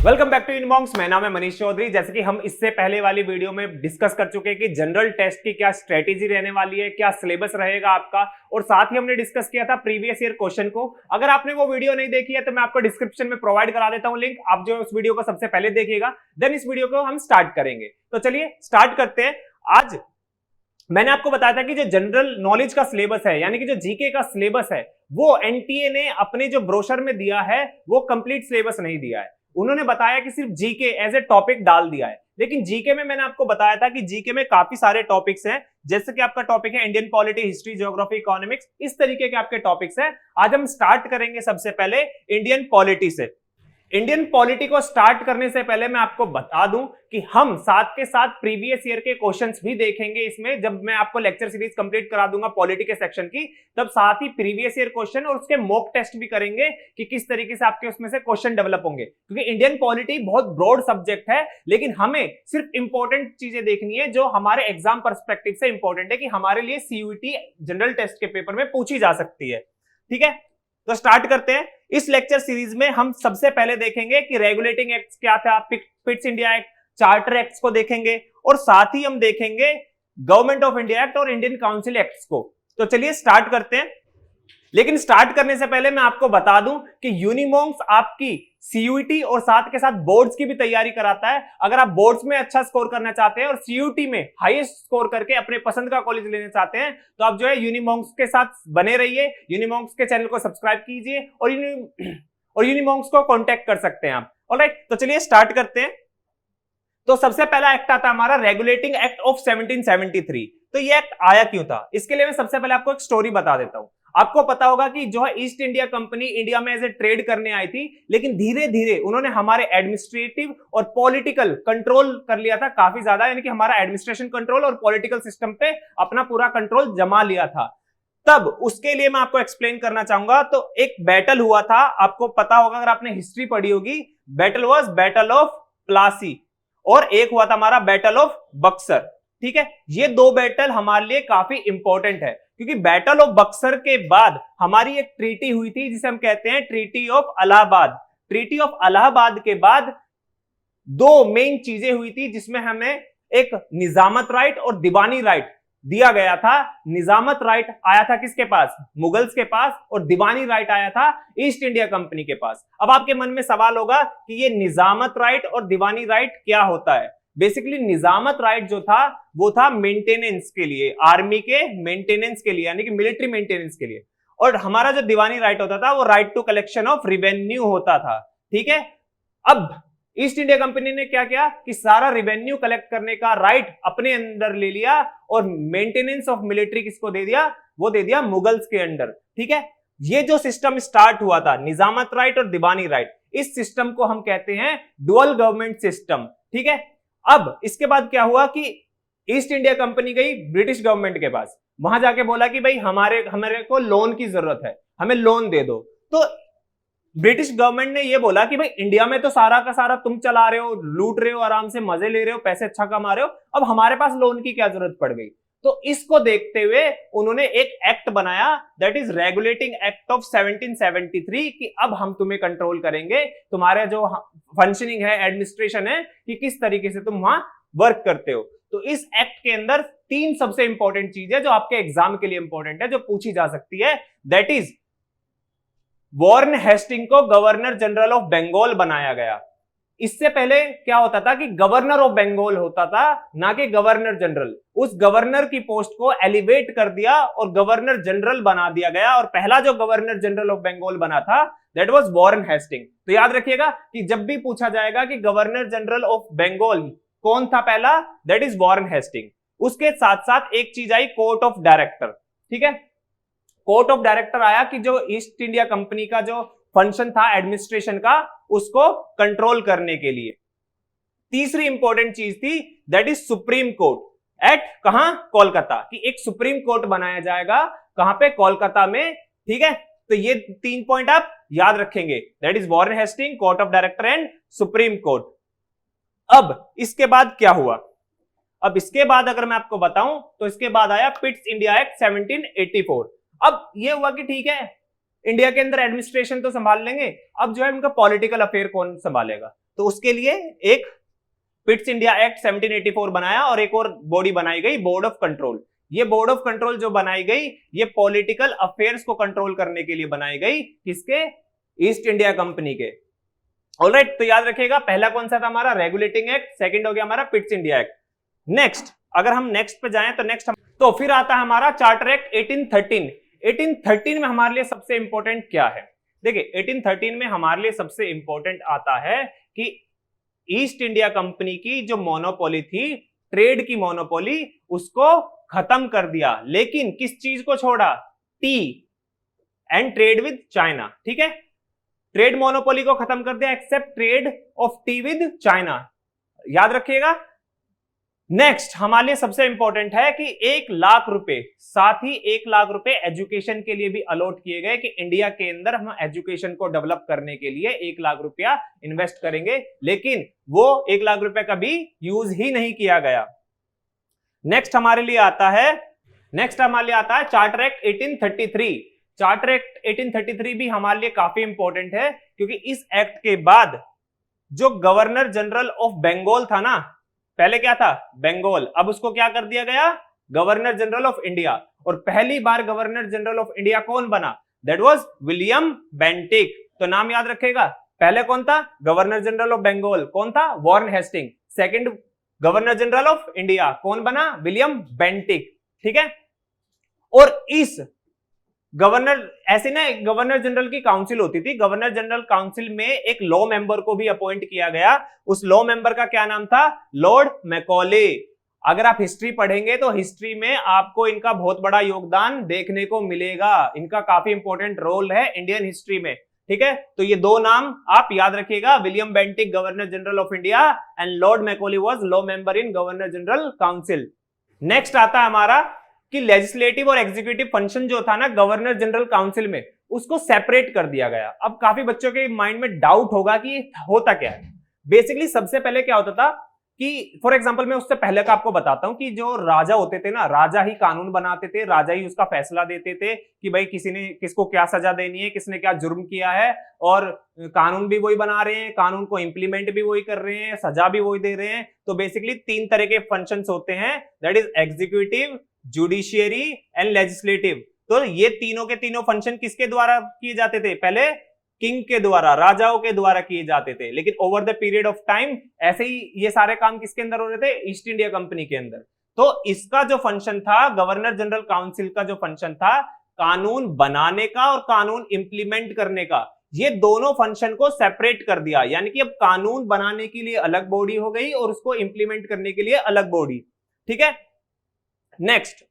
Welcome back to inbox. मैं नाम है मनीष चौधरी। जैसे कि हम इससे पहले वाली वीडियो में डिस्कस कर चुके हैं कि जनरल टेस्ट की क्या स्ट्रेटेजी रहने वाली है, क्या सिलेबस रहेगा आपका, और साथ ही हमने डिस्कस किया था प्रीवियस ईयर क्वेश्चन को। अगर आपने वो वीडियो नहीं देखी है तो मैं आपको डिस्क्रिप्शन में प्रोवाइड करा देता हूं लिंक, आप जो उस वीडियो को सबसे पहले देखिएगा, देन इस वीडियो को हम स्टार्ट करेंगे। तो चलिए स्टार्ट करते हैं। आज मैंने आपको बताया था कि जो जनरल नॉलेज का सिलेबस है, यानी कि जो जीके का सिलेबस है, वो एनटीए ने अपने जो ब्रोशर में दिया है वो कंप्लीट सिलेबस नहीं दिया है। उन्होंने बताया कि सिर्फ जीके एज ए टॉपिक डाल दिया है, लेकिन जीके में मैंने आपको बताया था कि जीके में काफी सारे टॉपिक्स हैं। जैसे कि आपका टॉपिक है Indian polity, history, geography, economics, इस तरीके के आपके टॉपिक्स हैं। आज हम स्टार्ट करेंगे सबसे पहले इंडियन पॉलिटी से। इंडियन पॉलिटी को स्टार्ट करने से पहले मैं आपको बता दूं कि हम साथ के साथ प्रीवियस ईयर के क्वेश्चंस भी देखेंगे इसमें। जब मैं आपको लेक्चर सीरीज कंप्लीट करा दूंगा पॉलिटी के सेक्शन की, तब साथ ही प्रीवियस ईयर क्वेश्चन और उसके मॉक टेस्ट भी करेंगे कि किस तरीके से आपके उसमें से क्वेश्चन डेवलप होंगे। क्योंकि इंडियन पॉलिटी बहुत ब्रॉड सब्जेक्ट है, लेकिन हमें सिर्फ इंपॉर्टेंट चीजें देखनी है जो हमारे एग्जाम पर्सपेक्टिव से इंपॉर्टेंट है, कि हमारे लिए सीयूईटी जनरल टेस्ट के पेपर में पूछी जा सकती है। ठीक है, तो स्टार्ट करते हैं। इस लेक्चर सीरीज में हम सबसे पहले देखेंगे कि रेगुलेटिंग एक्ट क्या था, Pitt's India act, charter acts को देखेंगे, और साथ ही हम देखेंगे गवर्नमेंट ऑफ इंडिया एक्ट और इंडियन काउंसिल एक्ट्स को। तो चलिए स्टार्ट करते हैं। लेकिन स्टार्ट करने से पहले मैं आपको बता दूं कि यूनिमॉन्क्स आपकी सीयूईटी और साथ के साथ बोर्ड्स की भी तैयारी कराता है। अगर आप बोर्ड्स में अच्छा स्कोर करना चाहते हैं और सीयूईटी में हाईएस्ट स्कोर करके अपने पसंद का कॉलेज लेना चाहते हैं, तो आप जो है यूनिमॉन्क्स के साथ बने रहिए। यूनिमॉन्क्स के चैनल को सब्सक्राइब कीजिए और यूनिमॉन्क्स को कॉन्टेक्ट कर सकते हैं आप। ऑलराइट, तो चलिए स्टार्ट करते हैं। तो सबसे पहला एक्ट आता है हमारा रेगुलेटिंग एक्ट ऑफ 1773। तो ये एक्ट आया क्यों था, इसके लिए मैं सबसे पहले आपको एक स्टोरी बता देता हूं। आपको पता होगा कि जो है ईस्ट इंडिया कंपनी इंडिया में एज ए ट्रेड करने आई थी, लेकिन धीरे धीरे उन्होंने हमारे एडमिनिस्ट्रेटिव और पॉलिटिकल कंट्रोल कर लिया था काफी ज्यादा, यानी कि हमारा एडमिनिस्ट्रेशन कंट्रोल और पॉलिटिकल सिस्टम पे अपना पूरा कंट्रोल जमा लिया था। तब उसके लिए मैं आपको एक्सप्लेन करना चाहूंगा। तो एक बैटल हुआ था, आपको पता होगा अगर आपने हिस्ट्री पढ़ी होगी, battle was battle of Plassey, और एक हुआ था हमारा बैटल ऑफ बक्सर। ठीक है, ये दो बैटल हमारे लिए काफी इंपॉर्टेंट है, क्योंकि बैटल ऑफ बक्सर के बाद हमारी एक ट्रीटी हुई थी जिसे हम कहते हैं treaty of Allahabad. Treaty of Allahabad के बाद दो मेन चीजें हुई थी, जिसमें हमें एक निजामत राइट और दीवानी राइट दिया गया था। निजामत राइट आया था किसके पास, मुगल्स के पास, और दीवानी राइट आया था ईस्ट इंडिया कंपनी के पास। अब आपके मन में सवाल होगा कि ये निजामत राइट और दीवानी राइट क्या होता है। बेसिकली निजामत राइट जो था वो था मेंटेनेंस के लिए, आर्मी के मेंटेनेंस के लिए, यानी कि मिलिट्री मेंटेनेंस के लिए। और हमारा जो दीवानी राइट होता था वो right to collection of revenue होता था। ठीक है, अब ईस्ट इंडिया कंपनी ने क्या किया कि सारा रिवेन्यू कलेक्ट करने का राइट अपने अंदर ले लिया, और मेंटेनेंस ऑफ मिलिट्री किसको दे दिया, वो दे दिया मुगल्स के अंडर। ठीक है, ये जो सिस्टम स्टार्ट हुआ था निजामत राइट और दीवानी राइट, इस सिस्टम को हम कहते हैं डुअल गवर्नमेंट सिस्टम। ठीक है, अब इसके बाद क्या हुआ कि ईस्ट इंडिया कंपनी गई ब्रिटिश गवर्नमेंट के पास, वहां जाके बोला कि भाई हमारे को लोन की जरूरत है, हमें लोन दे दो। तो ब्रिटिश गवर्नमेंट ने ये बोला कि भाई इंडिया में तो सारा का सारा तुम चला रहे हो, लूट रहे हो, आराम से मजे ले रहे हो, पैसे अच्छा कमा रहे हो, अब हमारे पास लोन की क्या जरूरत पड़ गई। तो इसको देखते हुए उन्होंने एक एक्ट बनाया, that is regulating act of 1773, कि अब हम तुम्हें कंट्रोल करेंगे, तुम्हारे जो फंक्शनिंग है, एडमिनिस्ट्रेशन है, कि किस तरीके से तुम वहां वर्क करते हो। तो इस एक्ट के अंदर तीन सबसे इंपॉर्टेंट चीज है जो आपके एग्जाम के लिए इंपॉर्टेंट है, जो पूछी जा सकती है। दैट इज वॉरेन हेस्टिंग को गवर्नर जनरल ऑफ बंगाल बनाया गया। इससे पहले क्या होता था कि गवर्नर ऑफ बंगाल होता था, ना कि गवर्नर जनरल। उस गवर्नर की पोस्ट को एलिवेट कर दिया और गवर्नर जनरल बना दिया गया, और पहला जो गवर्नर जनरल ऑफ बंगाल बना था दैट वाज वॉरेन हेस्टिंग। तो याद रखिएगा कि जब भी पूछा जाएगा कि गवर्नर जनरल ऑफ बंगाल कौन था पहला, दैट इज वॉरेन हेस्टिंग। उसके साथ साथ एक चीज आई, कोर्ट ऑफ डायरेक्टर। ठीक है, कोर्ट ऑफ डायरेक्टर आया कि जो ईस्ट इंडिया कंपनी का जो फंक्शन था एडमिनिस्ट्रेशन का, उसको कंट्रोल करने के लिए। तीसरी इंपॉर्टेंट चीज थी that is supreme court at कहां, कोलकाता, कि एक सुप्रीम कोर्ट बनाया जाएगा कहां पे, कोलकाता में। ठीक है, तो ये तीन पॉइंट आप याद रखेंगे, that is Warren Hasting, court of director and supreme court. अब इसके बाद क्या हुआ, अब इसके बाद अगर मैं आपको बताऊं तो इसके बाद आया पिट्स इंडिया एक्ट 1784। अब ये हुआ कि ठीक है, इंडिया के अंदर एडमिनिस्ट्रेशन तो संभाल लेंगे, अब जो है उनका पॉलिटिकल अफेयर कौन संभालेगा। तो उसके लिए एक पिट्स इंडिया एक्ट 1784 बनाया और एक और बॉडी बनाई गई, बोर्ड ऑफ कंट्रोल। ये बोर्ड ऑफ कंट्रोल जो बनाई गई, ये पॉलिटिकल अफेयर्स को कंट्रोल करने के लिए बनाई गई, किसके? ईस्ट इंडिया कंपनी के। ऑलराइट, तो याद रखिएगा पहला कौन सा था हमारा? रेगुलेटिंग एक्ट, सेकंड हो गया हमारा पिट्स इंडिया एक्ट। नेक्स्ट, अगर हम नेक्स्ट पे जाएं तो नेक्स्ट तो फिर आता है हमारा चार्टर एक्ट 1813। 1813 में हमारे लिए सबसे इंपॉर्टेंट क्या है? देखिए 1813 में हमारे लिए सबसे इंपॉर्टेंट आता है कि ईस्ट इंडिया कंपनी की जो मोनोपोली थी, ट्रेड की मोनोपोली, उसको खत्म कर दिया। लेकिन किस चीज को छोड़ा? Tea and trade with China. ठीक है, ट्रेड मोनोपोली को खत्म कर दिया except trade of tea with China. याद रखिएगा। नेक्स्ट हमारे लिए सबसे इंपॉर्टेंट है कि 1 लाख रुपए, साथ ही 1 लाख रुपए एजुकेशन के लिए भी अलॉट किए गए कि इंडिया के अंदर हम एजुकेशन को डेवलप करने के लिए 1 लाख रुपया इन्वेस्ट करेंगे। लेकिन वो 1 लाख रुपए कभी यूज ही नहीं किया गया। नेक्स्ट हमारे लिए आता है चार्टर एक्ट 1833। चार्टर एक्ट 1833 भी हमारे लिए काफी इंपॉर्टेंट है, क्योंकि इस एक्ट के बाद जो गवर्नर जनरल ऑफ बंगाल था ना, पहले क्या था? बंगाल, अब उसको क्या कर दिया गया? Governor general of India. और पहली बार गवर्नर जनरल ऑफ इंडिया कौन बना? That was William Bentinck. तो नाम याद रखेगा, पहले कौन था? गवर्नर जनरल ऑफ बंगाल, कौन था? Warren Hasting. Second governor general of India कौन बना? William Bentinck. ठीक है, और इस गवर्नर, ऐसे ना गवर्नर जनरल की काउंसिल होती थी, गवर्नर जनरल काउंसिल में एक लॉ मेंबर को भी अपॉइंट किया गया। उस लॉ मेंबर का क्या नाम था? Lord Macaulay. अगर आप हिस्ट्री पढ़ेंगे तो हिस्ट्री में आपको इनका बहुत बड़ा योगदान देखने को मिलेगा, इनका काफी इंपॉर्टेंट रोल है इंडियन हिस्ट्री में। ठीक है, तो ये दो नाम आप याद रखिएगा, William Bentinck governor general of India and Lord Macaulay was law member in governor general council. Next आता है हमारा कि लेजिस्लेटिव और एग्जीक्यूटिव फंक्शन जो था ना गवर्नर जनरल काउंसिल में, उसको सेपरेट कर दिया गया। अब काफी बच्चों के माइंड में डाउट होगा कि होता क्या है। बेसिकली सबसे पहले क्या होता था कि फॉर एग्जांपल मैं उससे पहले का आपको बताता हूं कि जो राजा होते थे ना, राजा ही कानून बनाते थे, राजा ही उसका फैसला देते थे कि भाई किसी ने किसको क्या सजा देनी है, किसने क्या जुर्म किया है, और कानून भी वही बना रहे हैं, कानून को इंप्लीमेंट भी वही कर रहे हैं, सजा भी वही दे रहे हैं। तो बेसिकली 3 तरह के फंक्शंस होते हैं, that is executive, judiciary and legislative. तो ये तीनों के तीनों फंक्शन किसके द्वारा किए जाते थे? पहले किंग के द्वारा, राजाओं के द्वारा किए जाते थे, लेकिन over the period of time ऐसे ही ये सारे काम किसके अंदर हो रहे थे? ईस्ट इंडिया कंपनी के अंदर। तो इसका जो फंक्शन था, गवर्नर जनरल काउंसिल का जो फंक्शन था, कानून बनाने का और कानून इंप्लीमेंट करने का, ये दोनों फंक्शन को सेपरेट कर दिया। यानी कि अब कानून बनाने के लिए अलग बॉडी हो गई और उसको इंप्लीमेंट करने के लिए अलग बॉडी। ठीक है, नेक्स्ट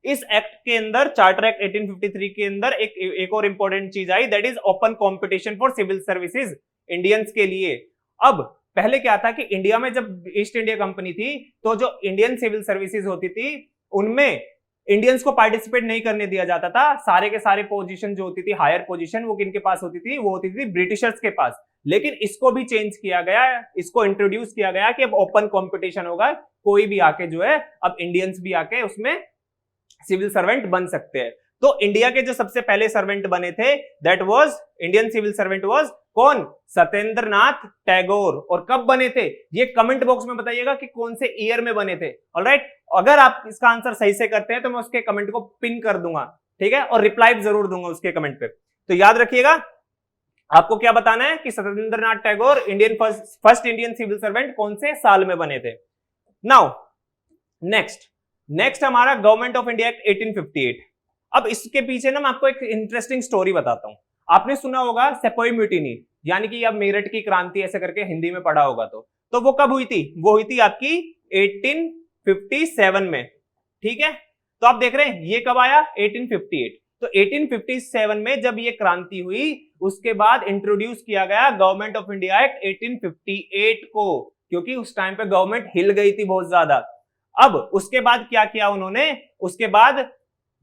इस एक्ट के अंदर, चार्टर एक्ट 1853 के अंदर एक और इंपॉर्टेंट चीज आई, that is open competition for civil services Indians के लिए। अब पहले क्या था कि इंडिया में जब ईस्ट इंडिया कंपनी थी तो जो इंडियन सिविल सर्विसेज होती थी उनमें इंडियंस को पार्टिसिपेट नहीं करने दिया जाता था। सारे के सारे पोजीशन जो होती थी, हायर पोजीशन, वो किनके पास होती थी? वो होती थी ब्रिटिशर्स के पास। लेकिन इसको भी चेंज किया गया, इसको इंट्रोड्यूस किया गया कि अब ओपन कंपटीशन होगा, कोई भी आके जो है, अब इंडियंस भी आके उसमें सिविल सर्वेंट बन सकते हैं। तो इंडिया के जो सबसे पहले सर्वेंट बने थे, that was Indian civil servant was कौन? सत्येंद्रनाथ टैगोर। और कब बने थे ये कमेंट बॉक्स में बताइएगा कि कौन से ईयर में बने थे। ऑलराइट, अगर आप इसका आंसर सही से करते हैं तो मैं उसके कमेंट को पिन कर दूंगा, ठीक है, और रिप्लाई जरूर दूंगा उसके कमेंट पे। तो याद रखिएगा आपको क्या बताना है कि Satyendranath Tagore Indian first Indian civil servant कौन से साल में बने थे। नाउ नेक्स्ट हमारा गवर्नमेंट ऑफ इंडिया एक्ट 1858। अब इसके पीछे ना मैं आपको एक इंटरेस्टिंग स्टोरी बताता हूं। आपने सुना होगा सेपोई म्यूटिनी, यानी कि अब मेरठ की क्रांति ऐसे करके हिंदी में पढ़ा होगा। तो वो कब हुई थी? वो हुई थी आपकी 1857 में। ठीक है, तो आप देख रहे हैं ये कब आया? 1858। तो 1857 में जब ये क्रांति हुई, उसके बाद इंट्रोड्यूस किया गया गवर्नमेंट ऑफ इंडिया एक्ट 1858 को, क्योंकि उस टाइम पे गवर्नमेंट हिल गई थी बहुत ज्यादा। अब उसके बाद क्या किया उन्होंने? उसके बाद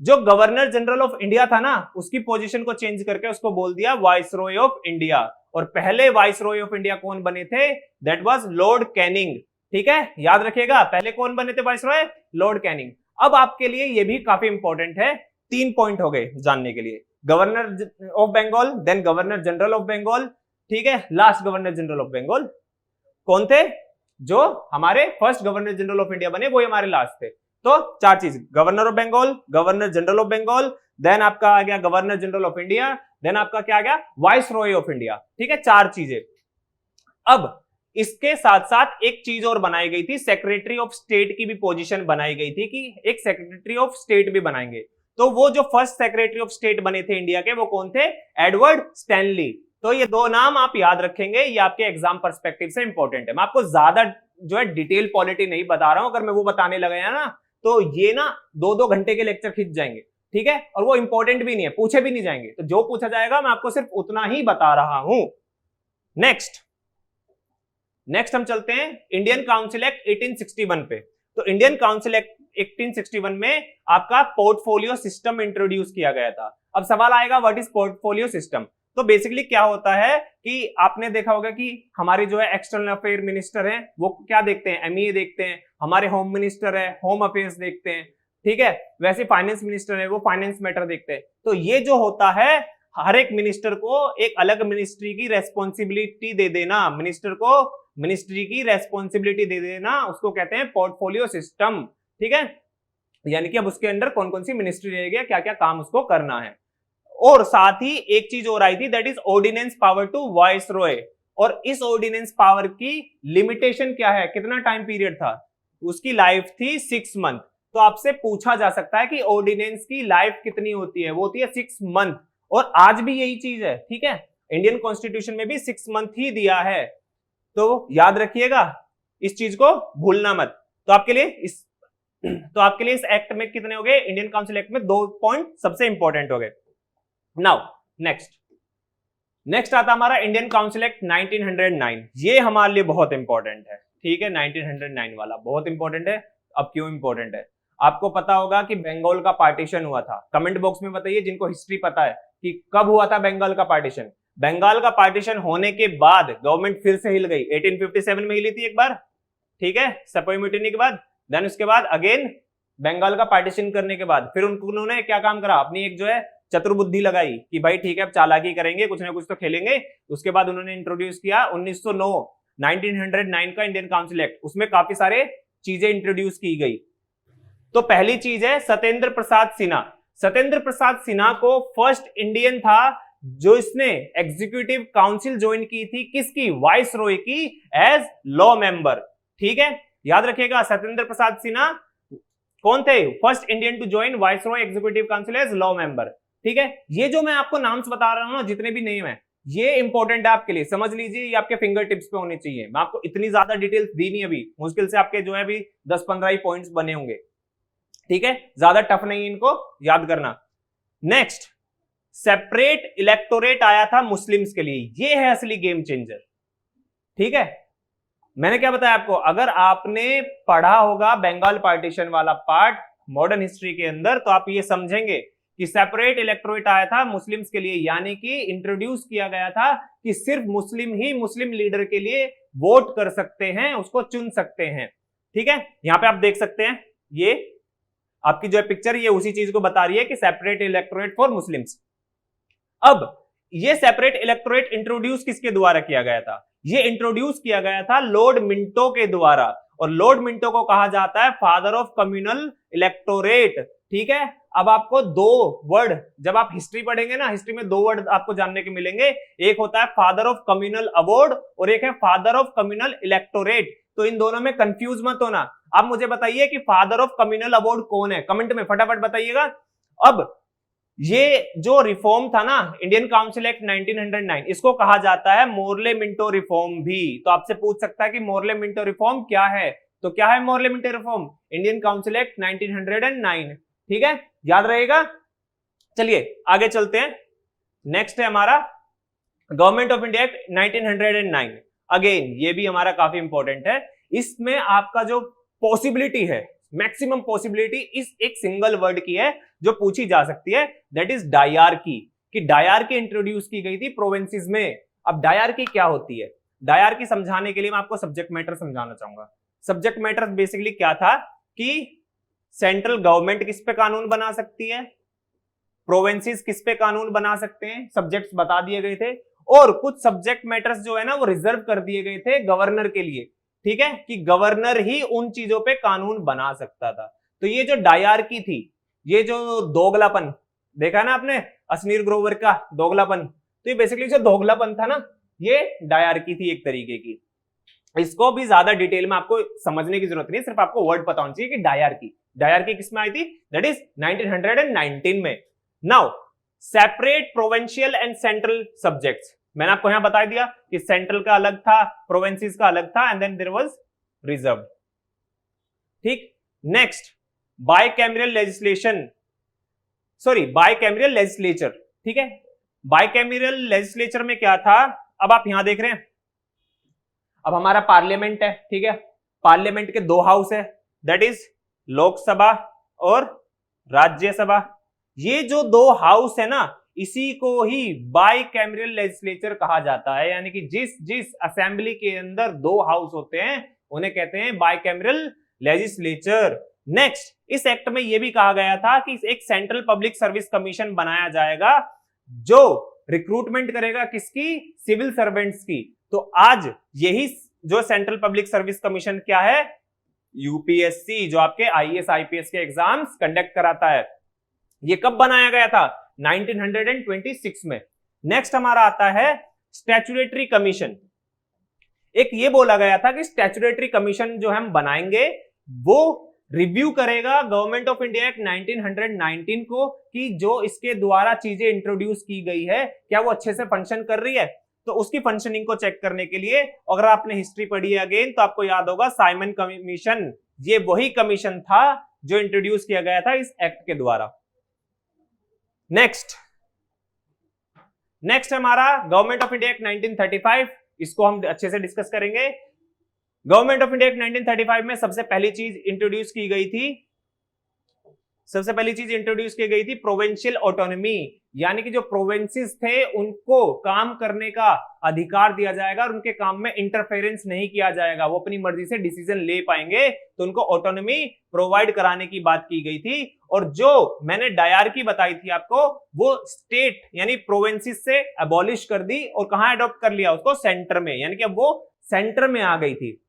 जो गवर्नर जनरल ऑफ इंडिया था ना, उसकी पोजीशन को चेंज करके उसको बोल दिया वाइसरॉय ऑफ इंडिया। और पहले वाइसरॉय ऑफ इंडिया कौन बने थे? That was Lord Canning. ठीक है, याद रखिएगा पहले कौन बने थे वाइसरॉय? Lord Canning. अब आपके लिए ये भी काफी इंपॉर्टेंट है, 3 पॉइंट हो गए जानने के लिए। Governor of Bengal, then governor general of Bengal, ठीक है, last governor general of Bengal कौन थे? जो हमारे first governor general of India बने वो हमारे लास्ट थे। तो 4 चीज, governor of Bengal, governor general of Bengal, then आपका आ गया governor general of India, then आपका क्या आ गया, वाइस रॉय ऑफ इंडिया। ठीक है, 4 चीजें। अब इसके साथ साथ एक चीज और बनाई गई थी, सेक्रेटरी ऑफ स्टेट की भी पोजीशन बनाई गई थी कि एक सेक्रेटरी ऑफ स्टेट भी बनाएंगे। तो वो जो फर्स्ट सेक्रेटरी ऑफ स्टेट बने थे इंडिया के वो कौन थे? Edward Stanley. तो ये 2 नाम आप याद रखेंगे, ये आपके एग्जाम पर्सपेक्टिव से इंपॉर्टेंट है। मैं आपको ज्यादा जो है डिटेल पॉलिटी नहीं बता रहा हूं, अगर मैं वो बताने लगा ना तो ये ना 2-2 घंटे के लेक्चर खींच जाएंगे। ठीक है, और वो इंपॉर्टेंट भी नहीं है, पूछे भी नहीं जाएंगे। तो जो पूछा जाएगा मैं आपको सिर्फ उतना ही बता रहा हूं। नेक्स्ट हम चलते हैं इंडियन काउंसिल एक्ट 1861 पे। तो इंडियन काउंसिल एक्ट 1861 में आपका पोर्टफोलियो सिस्टम इंट्रोड्यूस किया गया था। अब सवाल आएगा व्हाट इज पोर्टफोलियो सिस्टम? तो बेसिकली क्या होता है कि आपने देखा होगा कि हमारे जो है एक्सटर्नल अफेयर मिनिस्टर हैं वो क्या देखते हैं? एमईए देखते हैं। हमारे होम मिनिस्टर है होम अफेयर्स देखते हैं। ठीक है, वैसे फाइनेंस मिनिस्टर है वो फाइनेंस मैटर देखते हैं। तो ये जो होता है, हर एक मिनिस्टर को एक अलग मिनिस्ट्री की रेस्पॉन्सिबिलिटी दे देना, मिनिस्टर को मिनिस्ट्री की रेस्पॉन्सिबिलिटी दे देना, उसको कहते हैं पोर्टफोलियो सिस्टम। ठीक है, यानी कि अब उसके अंदर कौन कौन सी मिनिस्ट्री रहेगी, क्या क्या काम उसको करना है। और साथ ही एक चीज और आई थी, that is ordinance power to viceroy. और इस ऑर्डिनेंस पावर की लिमिटेशन क्या है, कितना टाइम पीरियड था? उसकी लाइफ थी 6 मंथ। तो आपसे पूछा जा सकता है कि ऑर्डिनेंस की लाइफ कितनी होती है? वो होती है 6 मंथ। और आज भी यही चीज है। ठीक है, इंडियन कॉन्स्टिट्यूशन में भी 6 मंथ ही दिया है। तो याद रखिएगा, इस चीज को भूलना मत। तो आपके लिए इस एक्ट में कितने हो गए? इंडियन काउंसिल एक्ट में 2 पॉइंट सबसे इंपॉर्टेंट हो गए। नाउ नेक्स्ट आता हमारा इंडियन काउंसिल एक्ट 1909। ये हमारे लिए बहुत इंपॉर्टेंट है। ठीक है, 1909 वाला बहुत इंपॉर्टेंट है। अब क्यों इंपॉर्टेंट है? आपको पता होगा कि बंगाल का पार्टीशन हुआ था। कमेंट बॉक्स में बताइए जिनको हिस्ट्री पता है कि कब हुआ था बंगाल का पार्टीशन। बंगाल का पार्टीशन होने के बाद गवर्नमेंट फिर से हिल गई। 1857 में हिली थी एक बार। ठीक है, सेपोई म्यूटिनी के बाद। देन उसके बाद अगेन बंगाल का पार्टीशन करने के बाद फिर उन्होंने क्या काम करा? अपनी एक जो है चतुर्बुद्धि लगाई कि भाई ठीक है अब चालाकी करेंगे, कुछ ना कुछ तो खेलेंगे। उसके बाद उन्होंने इंट्रोड्यूस किया 1909 का इंडियन काउंसिल एक्ट। उसमें काफी सारे चीजें इंट्रोड्यूस की गई। तो पहली चीज है सत्येंद्र प्रसाद सिन्हा। सत्येंद्र प्रसाद सिन्हा को फर्स्ट इंडियन था जो इसने एग्जीक्यूटिव काउंसिल ज्वाइन की थी। किसकी? वाइस रॉय की, एज लॉ मेंबर। ठीक है, याद रखिएगा सत्येंद्र प्रसाद सिन्हा कौन थे? First Indian to join viceroy executive council as law member. ठीक है, ये जो मैं आपको नाम्स बता रहा हूं ना, जितने भी नेम है, ये इंपॉर्टेंट है आपके लिए, समझ लीजिए। ये आपके फिंगर टिप्स पे होने चाहिए। मैं आपको इतनी ज्यादा डिटेल्स दी नहीं अभी, मुश्किल से आपके जो है अभी 10-15 ही पॉइंट्स बने होंगे। ठीक है, ज्यादा टफ नहीं इनको याद करना। नेक्स्ट, सेपरेट इलेक्टोरेट आया था मुस्लिम्स के लिए। ये है असली गेम चेंजर। ठीक है, मैंने क्या बताया आपको? अगर आपने पढ़ा होगा बंगाल पार्टीशन वाला पार्ट मॉडर्न हिस्ट्री के अंदर, तो आप ये समझेंगे कि सेपरेट इलेक्टोरेट आया था मुस्लिम्स के लिए, यानी कि इंट्रोड्यूस किया गया था कि सिर्फ मुस्लिम ही मुस्लिम लीडर के लिए वोट कर सकते हैं, उसको चुन सकते हैं। ठीक है, यहां पे आप देख सकते हैं, ये आपकी जो है पिक्चर, ये उसी चीज को बता रही है कि सेपरेट इलेक्टोरेट फॉर मुस्लिम्स। अब ये सेपरेट इलेक्टोरेट इंट्रोड्यूस किसके द्वारा किया गया था? ये इंट्रोड्यूस किया गया था लॉर्ड मिंटो के द्वारा। और लॉर्ड मिंटो को कहा जाता है फादर ऑफ कम्युनल इलेक्टोरेट। ठीक है, अब आपको 2 वर्ड, जब आप हिस्ट्री पढ़ेंगे ना, हिस्ट्री में 2 वर्ड आपको जानने के मिलेंगे। एक होता है फादर ऑफ कम्युनल अवॉर्ड और एक है फादर ऑफ कम्युनल इलेक्टोरेट। तो इन दोनों में कंफ्यूज मत होना। आप मुझे बताइए कि फादर ऑफ कम्युनल अवॉर्ड कौन है? कमेंट में फटाफट बताइएगा। अब ये जो रिफॉर्म था ना, इंडियन काउंसिल एक्ट 1909, इसको कहा जाता है मोर्ले मिंटो रिफॉर्म भी। तो आपसे पूछ सकता है कि मोर्ले मिंटो रिफॉर्म क्या है? तो क्या है Morley Minto reform? Indian council act 1909। ठीक है, याद रहेगा। चलिए आगे चलते हैं। नेक्स्ट है हमारा government of India act 1909। Again ये भी हमारा काफी इंपॉर्टेंट है। इसमें आपका जो पॉसिबिलिटी है, मैक्सिमम पॉसिबिलिटी इस एक सिंगल वर्ड की है जो पूछी जा सकती है, दैट इज डायरकी। कि डायरकी इंट्रोड्यूस की गई थी प्रोविंसेस में। अब डायरकी क्या होती है? डायरकी समझाने के लिए मैं आपको सब्जेक्ट मैटर समझाना चाहूंगा। सब्जेक्ट मैटर बेसिकली क्या था कि सेंट्रल गवर्नमेंट किस पे कानून बना सकती है, प्रोविंसेस किस पे कानून बना सकते हैं, सब्जेक्ट्स बता दिए गए थे। और कुछ सब्जेक्ट मैटर्स जो है ना वो रिजर्व कर दिए गए थे गवर्नर के लिए, ठीक है, कि गवर्नर ही उन चीजों पे कानून बना सकता था। तो ये जो डायरकी थी, ये जो दोगलापन देखा ना आपने अश्नीर ग्रोवर का दोगलापन, तो ये बेसिकली जो दोगलापन था ना, ये डायरकी थी एक तरीके की। इसको भी ज्यादा डिटेल में आपको समझने की जरूरत नहीं, सिर्फ आपको वर्ड पता होना चाहिए कि डायरकी किसमें आई थी, दैट इज 1919 में। Now separate provincial and central subjects, मैंने आपको यहां बता दिया कि सेंट्रल का अलग था, प्रोविंसेस का अलग था, and then there was reserve. ठीक, next bicameral legislation, sorry bicameral legislature, ठीक है। बाइकैमरल लेजिस्लेचर में क्या था, अब आप यहां देख रहे हैं, अब हमारा पार्लियामेंट है, ठीक है, पार्लियामेंट के दो हाउस है, दैट इज लोकसभा और राज्यसभा। ये जो दो हाउस है ना, इसी को ही बाइकैमरल लेजिस्लेचर कहा जाता है, यानी कि जिस असेंबली के अंदर दो हाउस होते हैं उन्हें कहते हैं बाइकैमरल लेजिस्लेचर। नेक्स्ट, इस एक्ट में यह भी कहा गया था कि एक सेंट्रल पब्लिक सर्विस कमीशन बनाया जाएगा जो रिक्रूटमेंट करेगा किसकी, सिविल सर्वेंट्स की। तो आज यही जो सेंट्रल पब्लिक सर्विस कमीशन क्या है, यूपीएससी, जो आपके आईएएस आईपीएस के एग्जाम्स कंडक्ट कराता है। ये कब बनाया गया था, 1926 में। नेक्स्ट हमारा आता है स्टैट्यूटरी कमीशन। एक ये बोला गया था कि स्टैट्यूटरी कमीशन जो हम बनाएंगे वो रिव्यू करेगा गवर्नमेंट ऑफ इंडिया एक्ट 1919 को, कि जो इसके द्वारा चीजें इंट्रोड्यूस की गई है क्या वो अच्छे से फंक्शन कर रही है। तो उसकी फंक्शनिंग को चेक करने के लिए, अगर आपने हिस्ट्री पढ़ी है अगेन, तो आपको याद होगा साइमन कमीशन, ये वही कमीशन था जो इंट्रोड्यूस किया गया था इस एक्ट के द्वारा। नेक्स्ट हमारा गवर्नमेंट ऑफ इंडिया एक्ट 1935, इसको हम अच्छे से डिस्कस करेंगे। गवर्नमेंट ऑफ इंडिया एक्ट 1935 में सबसे पहली चीज इंट्रोड्यूस की गई थी प्रोविंशियल ऑटोनॉमी, यानी कि जो प्रोविंसेस थे उनको काम करने का अधिकार दिया जाएगा और उनके काम में इंटरफेरेंस नहीं किया जाएगा, वो अपनी मर्जी से डिसीजन ले पाएंगे, तो उनको ऑटोनॉमी प्रोवाइड कराने की बात की गई थी। और जो मैंने डायरकी बताई थी आपको, वो स्टेट यानी प्रोविंसेस से अबॉलिश कर दी और कहां अडॉप्ट कर लिया उसको, सेंटर में, यानी कि अब वो सेंटर में आ गई थी।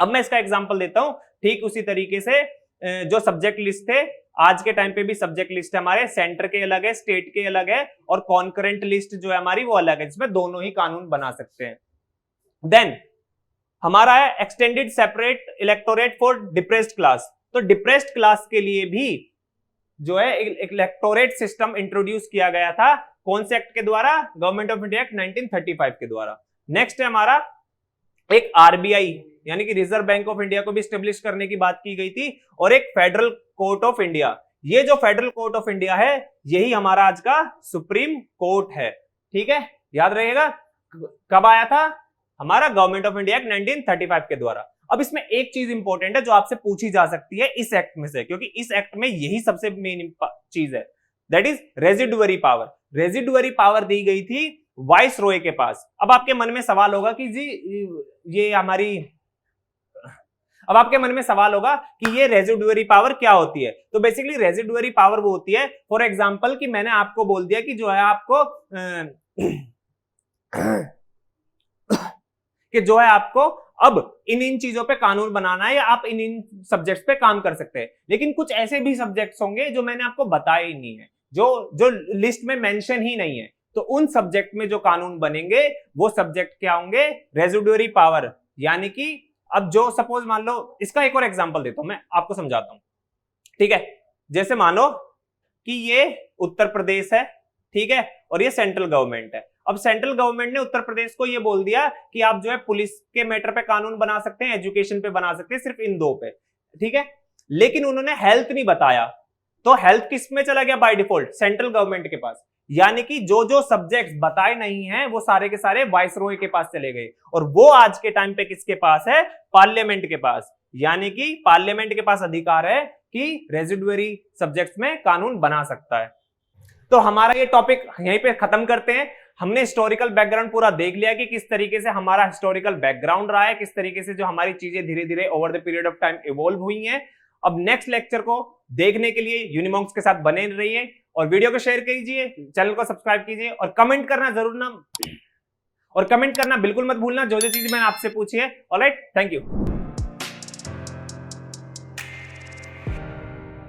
अब मैं इसका एग्जांपल देता हूं, ठीक उसी तरीके से जो सब्जेक्ट लिस्ट थे, आज के टाइम पे भी सब्जेक्ट लिस्ट है हमारे, सेंटर के अलग है, स्टेट के अलग है, और कॉन्करेंट लिस्ट जो है हमारी वो अलग है, जिसमें दोनों ही कानून बना सकते हैं। देन हमारा है extended separate electorate for depressed class. तो डिप्रेस्ड क्लास के लिए भी जो है इलेक्टोरेट सिस्टम इंट्रोड्यूस किया गया था, कौन से एक्ट के द्वारा, गवर्नमेंट ऑफ इंडिया एक्ट 1935 के द्वारा। नेक्स्ट है हमारा एक आरबीआई यानी कि रिजर्व बैंक ऑफ इंडिया को भी स्टेब्लिश करने की बात की गई थी, और एक फेडरल कोर्ट ऑफ इंडिया। ये जो फेडरल कोर्ट ऑफ इंडिया है यही हमारा आज का सुप्रीम कोर्ट है, ठीक है, याद रहेगा। कब आया था, हमारा गवर्नमेंट ऑफ इंडिया एक्ट 1935 के द्वारा। अब इसमें एक चीज इंपॉर्टेंट है जो आपसे पूछी जा सकती है इस एक्ट में से, क्योंकि इस एक्ट में यही सबसे मेन चीज है, that is residuary power. Residuary power दी गई थी वाइस रॉय के पास। अब आपके मन में सवाल होगा कि जी ये हमारी, अब आपके मन में सवाल होगा कि ये रेजिडुअरी पावर क्या होती है। तो बेसिकली रेजिडुअरी पावर वो होती है, फॉर एग्जांपल कि मैंने आपको बोल दिया कि जो है आपको अब इन चीजों पे कानून बनाना है, या आप इन सब्जेक्ट्स पे काम कर सकते हैं। लेकिन कुछ ऐसे भी सब्जेक्ट्स होंगे जो मैंने आपको बताए ही नहीं है, जो लिस्ट में मेंशन ही नहीं है, तो उन सब्जेक्ट में जो कानून बनेंगे वो सब्जेक्ट क्या होंगे, रेजिडुअरी पावर। यानी कि अब जो सपोज मान लो, इसका एक और एग्जांपल देता हूं, मैं आपको समझाता हूं, ठीक है। जैसे मानो कि ये उत्तर प्रदेश है, ठीक है, और ये सेंट्रल गवर्नमेंट है। अब सेंट्रल गवर्नमेंट ने उत्तर प्रदेश को ये बोल दिया कि आप जो है पुलिस के मैटर पे कानून बना सकते हैं, एजुकेशन पे बना सकते हैं, सिर्फ इन दो पे, ठीक है। लेकिन उन्होंने हेल्थ नहीं बताया, तो हेल्थ किस में चला गया बाय डिफॉल्ट, सेंट्रल गवर्नमेंट के पास। यानी कि जो सब्जेक्ट्स बताए नहीं हैं वो सारे के सारे वाइसरॉय के पास चले गए, और वो आज के टाइम पे किसके पास है, पार्लियामेंट के पास। यानी कि पार्लियामेंट के पास अधिकार है कि रेजिडुअरी सब्जेक्ट्स में कानून बना सकता है। तो हमारा ये टॉपिक यहीं पे खत्म करते हैं। हमने हिस्टोरिकल बैकग्राउंड पूरा देख लिया कि किस तरीके से हमारा हिस्टोरिकल बैकग्राउंड रहा है, किस तरीके से जो हमारी चीजें धीरे धीरे over the period of time evolve हुई हैं। अब नेक्स्ट लेक्चर को देखने के लिए यूनिमॉन्क्स के साथ बने रहिए, और वीडियो को शेयर कीजिए, चैनल को सब्सक्राइब कीजिए, और कमेंट करना जरूर ना और कमेंट करना बिल्कुल मत भूलना जो जो चीजें मैंने आपसे पूछी है। Alright, thank you.